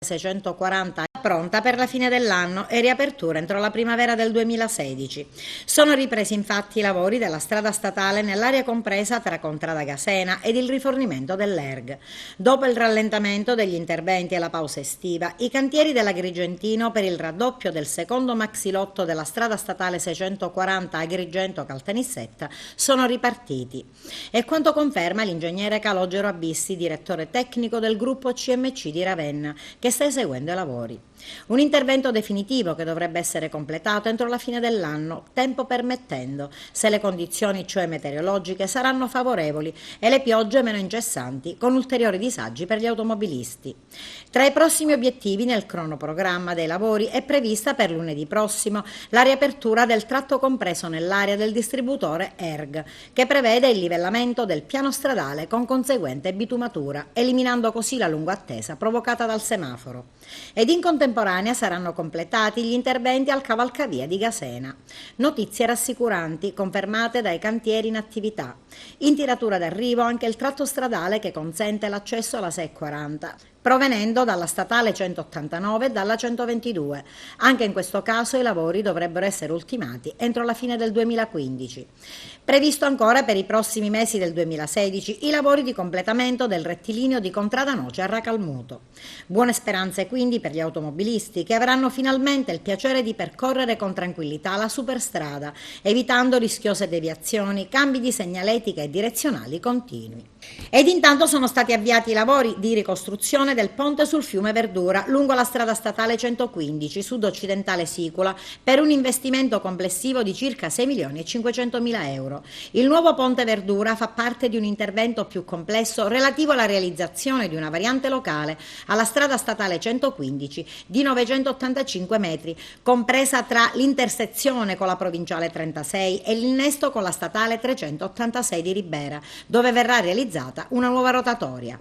640 pronta per la fine dell'anno e riapertura entro la primavera del 2016. Sono ripresi infatti i lavori della strada statale nell'area compresa tra Contrada Gasena ed il rifornimento dell'Erg. Dopo il rallentamento degli interventi e la pausa estiva, i cantieri dell'Agrigentino per il raddoppio del secondo maxilotto della strada statale 640 Agrigento-Caltanissetta sono ripartiti. È quanto conferma l'ingegnere Calogero Abissi, direttore tecnico del gruppo CMC di Ravenna, che sta eseguendo i lavori. Un intervento definitivo che dovrebbe essere completato entro la fine dell'anno, tempo permettendo, se le condizioni, cioè meteorologiche, saranno favorevoli e le piogge meno incessanti, con ulteriori disagi per gli automobilisti. Tra i prossimi obiettivi nel cronoprogramma dei lavori è prevista per lunedì prossimo la riapertura del tratto compreso nell'area del distributore Erg, che prevede il livellamento del piano stradale con conseguente bitumatura, eliminando così la lunga attesa provocata dal semaforo. Ed in contemporanea saranno completati gli interventi al cavalcavia di Gasena. Notizie rassicuranti confermate dai cantieri in attività. In tiratura d'arrivo anche il tratto stradale che consente l'accesso alla 640, provenendo dalla statale 189 e dalla 122. Anche in questo caso i lavori dovrebbero essere ultimati entro la fine del 2015. Previsto ancora per i prossimi mesi del 2016 i lavori di completamento del rettilineo di Contrada Noce a Racalmuto. Buone speranze quindi per gli automobilisti che avranno finalmente il piacere di percorrere con tranquillità la superstrada, evitando rischiose deviazioni, cambi di segnaletica e direzionali continui. Ed intanto sono stati avviati i lavori di ricostruzione del ponte sul fiume Verdura lungo la strada statale 115 sud-occidentale Sicula per un investimento complessivo di circa 6.500.000 euro. Il nuovo ponte Verdura fa parte di un intervento più complesso relativo alla realizzazione di una variante locale alla strada statale 115 di 985 metri, compresa tra l'intersezione con la provinciale 36 e l'innesto con la statale 386 di Ribera, dove verrà realizzata una nuova rotatoria.